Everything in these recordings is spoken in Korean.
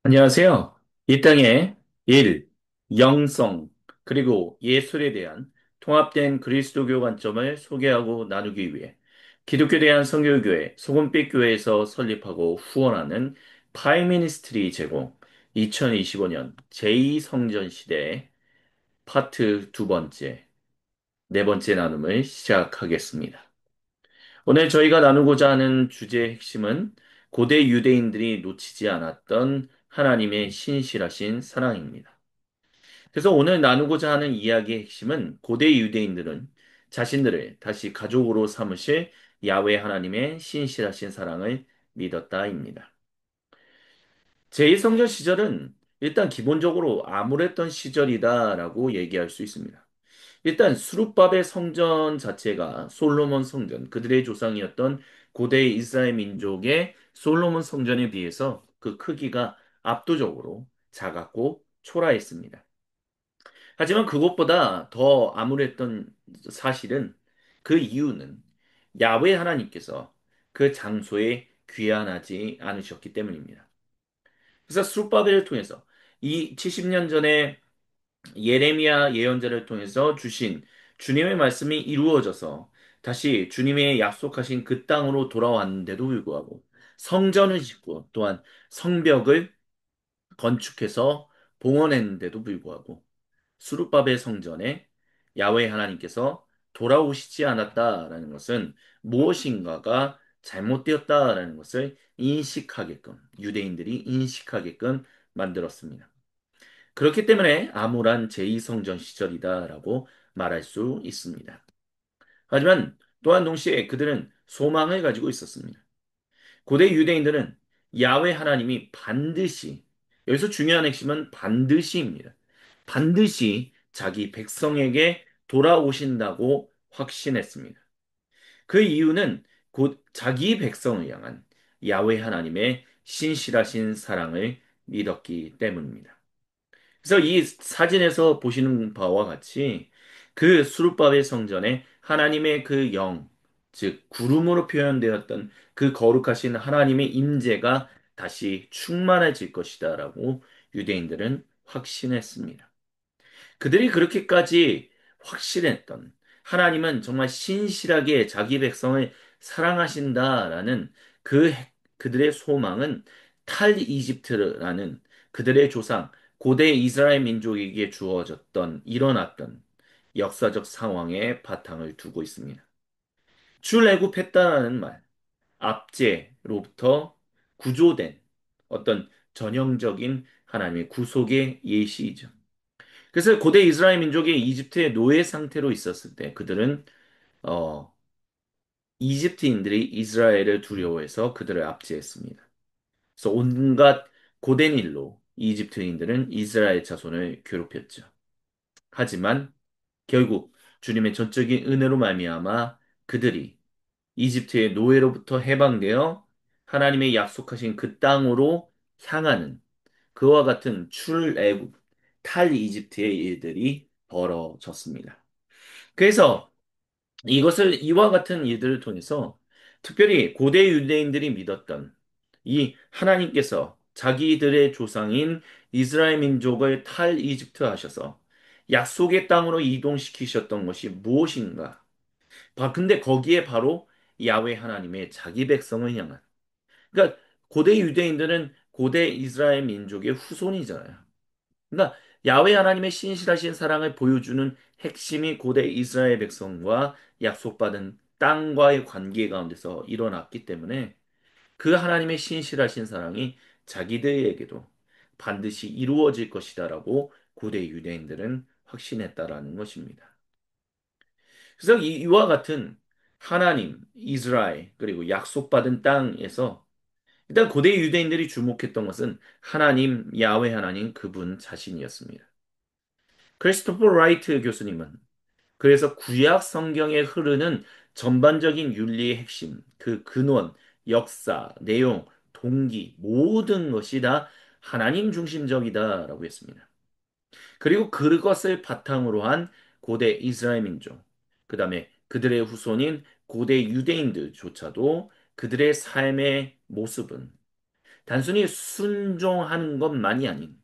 안녕하세요. 이 땅의 일, 영성, 그리고 예술에 대한 통합된 그리스도교 관점을 소개하고 나누기 위해 기독교에 대한 선교교회, 소금빛 교회에서 설립하고 후원하는 파이미니스트리 제공 2025년 제2성전 시대 파트 두 번째, 네 번째 나눔을 시작하겠습니다. 오늘 저희가 나누고자 하는 주제의 핵심은 고대 유대인들이 놓치지 않았던 하나님의 신실하신 사랑입니다. 그래서 오늘 나누고자 하는 이야기의 핵심은 고대 유대인들은 자신들을 다시 가족으로 삼으실 야훼 하나님의 신실하신 사랑을 믿었다입니다. 제1성전 시절은 일단 기본적으로 암울했던 시절이다라고 얘기할 수 있습니다. 일단 수룹밥의 성전 자체가 솔로몬 성전, 그들의 조상이었던 고대 이스라엘 민족의 솔로몬 성전에 비해서 그 크기가 압도적으로 작았고 초라했습니다. 하지만 그것보다 더 암울했던 사실은 그 이유는 야훼 하나님께서 그 장소에 귀환하지 않으셨기 때문입니다. 그래서 수룹바벨을 통해서 이 70년 전에 예레미야 예언자를 통해서 주신 주님의 말씀이 이루어져서 다시 주님의 약속하신 그 땅으로 돌아왔는데도 불구하고 성전을 짓고 또한 성벽을 건축해서 봉헌했는데도 불구하고 수룹바벨 성전에 야훼 하나님께서 돌아오시지 않았다라는 것은 무엇인가가 잘못되었다라는 것을 인식하게끔 유대인들이 인식하게끔 만들었습니다. 그렇기 때문에 암울한 제2성전 시절이다라고 말할 수 있습니다. 하지만 또한 동시에 그들은 소망을 가지고 있었습니다. 고대 유대인들은 야훼 하나님이 반드시, 여기서 중요한 핵심은 반드시입니다. 반드시 자기 백성에게 돌아오신다고 확신했습니다. 그 이유는 곧 자기 백성을 향한 야훼 하나님의 신실하신 사랑을 믿었기 때문입니다. 그래서 이 사진에서 보시는 바와 같이 그 수룹바벨 성전에 하나님의 그 영, 즉 구름으로 표현되었던 그 거룩하신 하나님의 임재가 다시 충만해질 것이다라고 유대인들은 확신했습니다. 그들이 그렇게까지 확신했던 하나님은 정말 신실하게 자기 백성을 사랑하신다라는 그들의 소망은 탈 이집트라는 그들의 조상 고대 이스라엘 민족에게 주어졌던 일어났던 역사적 상황에 바탕을 두고 있습니다. 출애굽했다라는 말, 압제로부터 구조된 어떤 전형적인 하나님의 구속의 예시이죠. 그래서 고대 이스라엘 민족이 이집트의 노예 상태로 있었을 때 그들은 어, 이집트인들이 이스라엘을 두려워해서 그들을 압제했습니다. 그래서 온갖 고된 일로 이집트인들은 이스라엘 자손을 괴롭혔죠. 하지만 결국 주님의 전적인 은혜로 말미암아 그들이 이집트의 노예로부터 해방되어 하나님의 약속하신 그 땅으로 향하는 그와 같은 출애굽, 탈 이집트의 일들이 벌어졌습니다. 그래서 이것을 이와 같은 일들을 통해서 특별히 고대 유대인들이 믿었던 이 하나님께서 자기들의 조상인 이스라엘 민족을 탈 이집트 하셔서 약속의 땅으로 이동시키셨던 것이 무엇인가? 근데 거기에 바로 야훼 하나님의 자기 백성을 향한 그러니까 고대 유대인들은 고대 이스라엘 민족의 후손이잖아요. 그러니까 야훼 하나님의 신실하신 사랑을 보여주는 핵심이 고대 이스라엘 백성과 약속받은 땅과의 관계 가운데서 일어났기 때문에 그 하나님의 신실하신 사랑이 자기들에게도 반드시 이루어질 것이다라고 고대 유대인들은 확신했다라는 것입니다. 그래서 이와 같은 하나님, 이스라엘, 그리고 약속받은 땅에서 일단 고대 유대인들이 주목했던 것은 하나님, 야훼 하나님 그분 자신이었습니다. 크리스토퍼 라이트 교수님은 그래서 구약 성경에 흐르는 전반적인 윤리의 핵심, 그 근원, 역사, 내용, 동기, 모든 것이 다 하나님 중심적이다라고 했습니다. 그리고 그것을 바탕으로 한 고대 이스라엘 민족, 그 다음에 그들의 후손인 고대 유대인들조차도 그들의 삶의 모습은 단순히 순종하는 것만이 아닌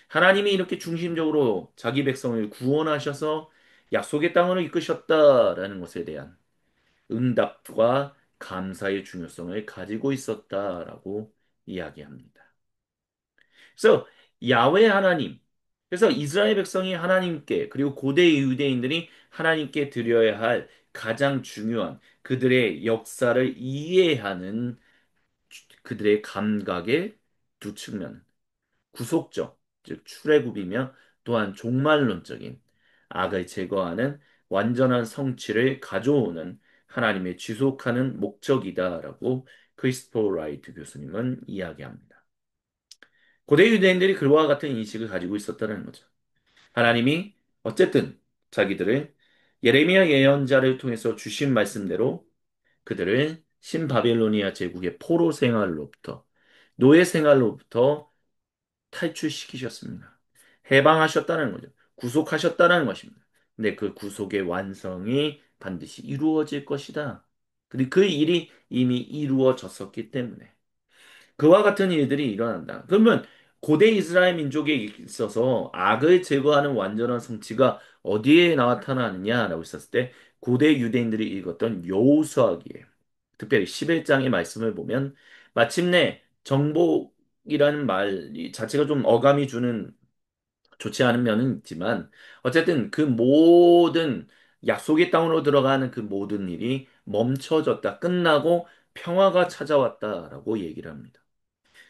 하나님이 이렇게 중심적으로 자기 백성을 구원하셔서 약속의 땅으로 이끄셨다라는 것에 대한 응답과 감사의 중요성을 가지고 있었다라고 이야기합니다. 그래서 야훼 하나님, 그래서 이스라엘 백성이 하나님께 그리고 고대 유대인들이 하나님께 드려야 할 가장 중요한 그들의 역사를 이해하는 그들의 감각의 두 측면, 구속적, 즉 출애굽이며 또한 종말론적인 악을 제거하는 완전한 성취를 가져오는 하나님의 지속하는 목적이다라고 크리스토퍼 라이트 교수님은 이야기합니다. 고대 유대인들이 그와 같은 인식을 가지고 있었다는 거죠. 하나님이 어쨌든 자기들을 예레미야 예언자를 통해서 주신 말씀대로 그들을 신바빌로니아 제국의 포로 생활로부터 노예 생활로부터 탈출시키셨습니다. 해방하셨다는 거죠. 구속하셨다는 것입니다. 근데 그 구속의 완성이 반드시 이루어질 것이다. 그리고 그 일이 이미 이루어졌었기 때문에 그와 같은 일들이 일어난다. 그러면 고대 이스라엘 민족에 있어서 악을 제거하는 완전한 성취가 어디에 나타나느냐라고 했었을 때 고대 유대인들이 읽었던 여호수아기에 특별히 11장의 말씀을 보면 마침내 정복이라는 말 자체가 좀 어감이 주는 좋지 않은 면은 있지만 어쨌든 그 모든 약속의 땅으로 들어가는 그 모든 일이 멈춰졌다, 끝나고 평화가 찾아왔다라고 얘기를 합니다.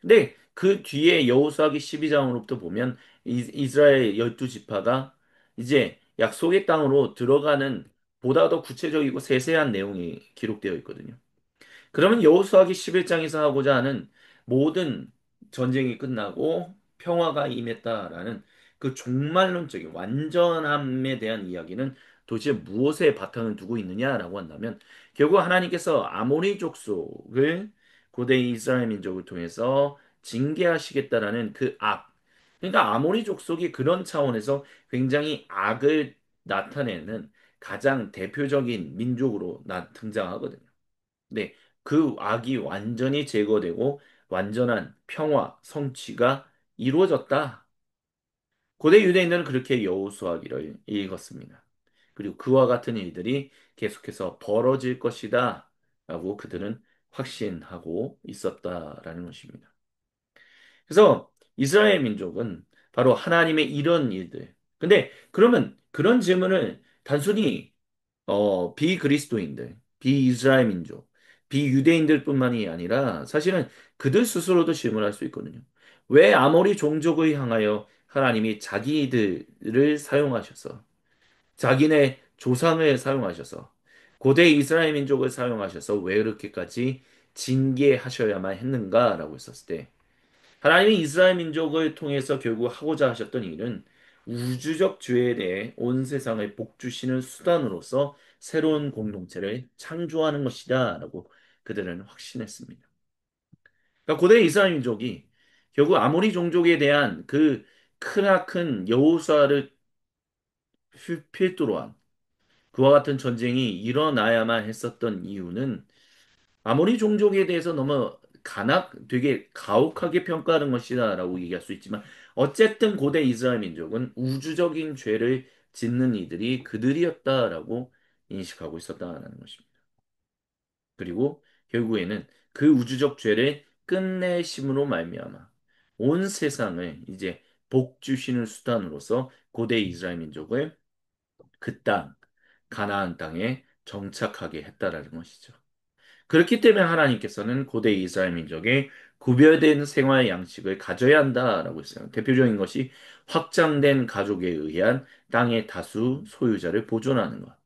근데 그 뒤에 여호수아기 12장으로부터 보면 이스라엘 12지파가 이제 약속의 땅으로 들어가는 보다 더 구체적이고 세세한 내용이 기록되어 있거든요. 그러면 여호수아기 11장에서 하고자 하는 모든 전쟁이 끝나고 평화가 임했다라는 그 종말론적인 완전함에 대한 이야기는 도대체 무엇에 바탕을 두고 있느냐라고 한다면 결국 하나님께서 아모리 족속을 고대 이스라엘 민족을 통해서 징계하시겠다라는 그 악. 그러니까 아모리 족속이 그런 차원에서 굉장히 악을 나타내는 가장 대표적인 민족으로 등장하거든요. 네, 그 악이 완전히 제거되고 완전한 평화, 성취가 이루어졌다. 고대 유대인들은 그렇게 여호수아기를 읽었습니다. 그리고 그와 같은 일들이 계속해서 벌어질 것이다. 라고 그들은 확신하고 있었다라는 것입니다. 그래서 이스라엘 민족은 바로 하나님의 이런 일들. 근데 그러면 그런 질문을 단순히 비그리스도인들, 비이스라엘 민족, 비유대인들뿐만이 아니라 사실은 그들 스스로도 질문할 수 있거든요. 왜 아모리 종족을 향하여 하나님이 자기들을 사용하셔서 자기네 조상을 사용하셔서 고대 이스라엘 민족을 사용하셔서 왜 그렇게까지 징계하셔야만 했는가라고 했었을 때 하나님이 이스라엘 민족을 통해서 결국 하고자 하셨던 일은 우주적 죄에 대해 온 세상을 복주시는 수단으로서 새로운 공동체를 창조하는 것이다라고 그들은 확신했습니다. 그러니까 고대 이스라엘 민족이 결국 아모리 종족에 대한 그 크나큰 여호수아를 필두로 한 그와 같은 전쟁이 일어나야만 했었던 이유는 아모리 종족에 대해서 너무 되게 가혹하게 평가하는 것이다라고 얘기할 수 있지만 어쨌든 고대 이스라엘 민족은 우주적인 죄를 짓는 이들이 그들이었다라고 인식하고 있었다라는 것입니다. 그리고 결국에는 그 우주적 죄를 끝내심으로 말미암아 온 세상을 이제 복 주시는 수단으로서 고대 이스라엘 민족을 그 땅, 가나안 땅에 정착하게 했다라는 것이죠. 그렇기 때문에 하나님께서는 고대 이스라엘 민족의 구별된 생활 양식을 가져야 한다라고 했어요. 대표적인 것이 확장된 가족에 의한 땅의 다수 소유자를 보존하는 것,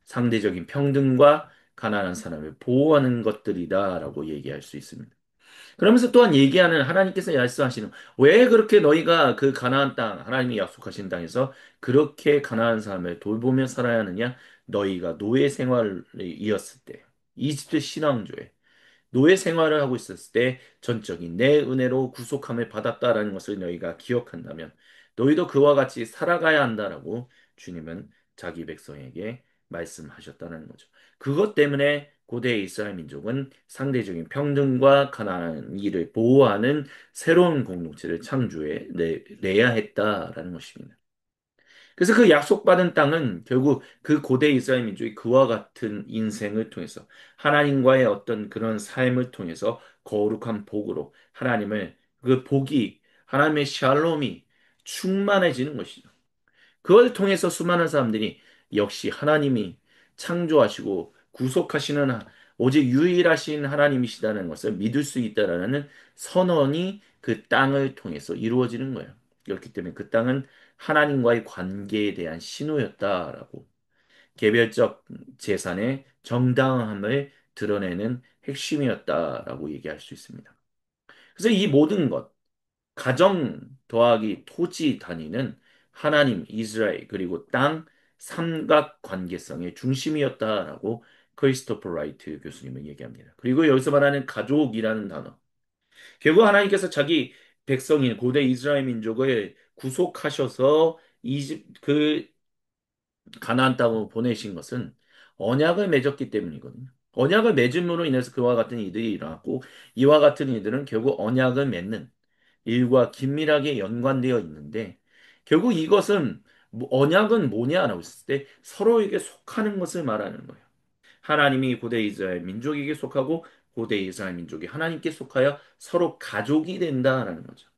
상대적인 평등과 가난한 사람을 보호하는 것들이다라고 얘기할 수 있습니다. 그러면서 또한 얘기하는 하나님께서 말씀하시는 왜 그렇게 너희가 그 가나안 땅 하나님이 약속하신 땅에서 그렇게 가나안 사람을 돌보며 살아야 하느냐? 너희가 노예 생활을 이었을 때 이집트 신앙조에 노예 생활을 하고 있었을 때 전적인 내 은혜로 구속함을 받았다라는 것을 너희가 기억한다면 너희도 그와 같이 살아가야 한다라고 주님은 자기 백성에게 말씀하셨다는 거죠. 그것 때문에 고대 이스라엘 민족은 상대적인 평등과 가난한 이를 보호하는 새로운 공동체를 내야 했다라는 것입니다. 그래서 그 약속받은 땅은 결국 그 고대 이스라엘 민족이 그와 같은 인생을 통해서 하나님과의 어떤 그런 삶을 통해서 거룩한 복으로 그 복이 하나님의 샬롬이 충만해지는 것이죠. 그걸 통해서 수많은 사람들이 역시 하나님이 창조하시고 구속하시는 오직 유일하신 하나님이시다는 것을 믿을 수 있다라는 선언이 그 땅을 통해서 이루어지는 거예요. 그렇기 때문에 그 땅은 하나님과의 관계에 대한 신호였다라고 개별적 재산의 정당함을 드러내는 핵심이었다라고 얘기할 수 있습니다. 그래서 이 모든 것 가정 더하기 토지 단위는 하나님, 이스라엘, 그리고 땅 삼각 관계성의 중심이었다라고 크리스토퍼 라이트 교수님은 얘기합니다. 그리고 여기서 말하는 가족이라는 단어. 결국 하나님께서 자기 백성인 고대 이스라엘 민족을 구속하셔서 가나안 땅으로 보내신 것은 언약을 맺었기 때문이거든요. 언약을 맺음으로 인해서 그와 같은 이들이 일어났고 이와 같은 이들은 결국 언약을 맺는 일과 긴밀하게 연관되어 있는데 결국 이것은 언약은 뭐냐라고 했을 때 서로에게 속하는 것을 말하는 거예요. 하나님이 고대 이스라엘 민족에게 속하고 고대 이스라엘 민족이 하나님께 속하여 서로 가족이 된다라는 거죠.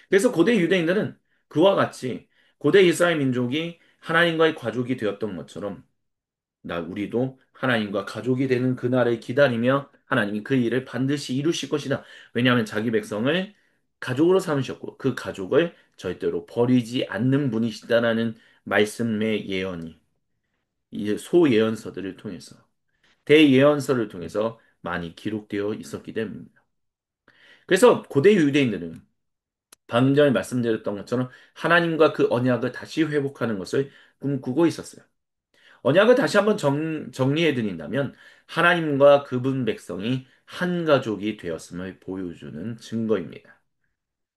그래서 고대 유대인들은 그와 같이 고대 이스라엘 민족이 하나님과의 가족이 되었던 것처럼 우리도 하나님과 가족이 되는 그날을 기다리며 하나님이 그 일을 반드시 이루실 것이다. 왜냐하면 자기 백성을 가족으로 삼으셨고 그 가족을 절대로 버리지 않는 분이시다라는 말씀의 예언이 이 소예언서들을 통해서 대예언서를 통해서 많이 기록되어 있었기 때문입니다. 그래서 고대 유대인들은 방금 전에 말씀드렸던 것처럼 하나님과 그 언약을 다시 회복하는 것을 꿈꾸고 있었어요. 언약을 다시 한번 정리해 드린다면 하나님과 그분 백성이 한 가족이 되었음을 보여주는 증거입니다.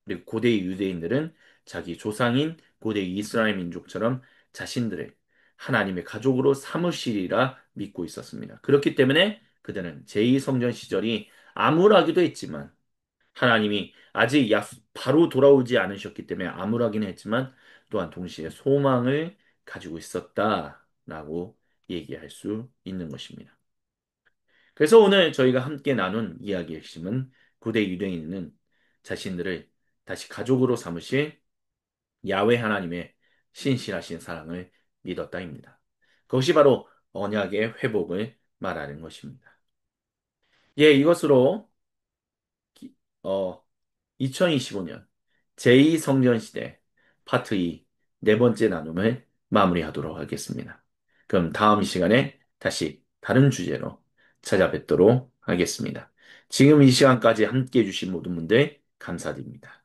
그리고 고대 유대인들은 자기 조상인 고대 이스라엘 민족처럼 자신들을 하나님의 가족으로 삼으시리라 믿고 있었습니다. 그렇기 때문에 그들은 제2성전 시절이 암울하기도 했지만 하나님이 아직 바로 돌아오지 않으셨기 때문에 암울하긴 했지만 또한 동시에 소망을 가지고 있었다라고 얘기할 수 있는 것입니다. 그래서 오늘 저희가 함께 나눈 이야기의 핵심은 고대 유대인은 자신들을 다시 가족으로 삼으실 야훼 하나님의 신실하신 사랑을 믿었다입니다. 그것이 바로 언약의 회복을 말하는 것입니다. 예, 이것으로 어, 2025년 제2성전시대 파트 2 네 번째 나눔을 마무리하도록 하겠습니다. 그럼 다음 시간에 다시 다른 주제로 찾아뵙도록 하겠습니다. 지금 이 시간까지 함께 해주신 모든 분들 감사드립니다.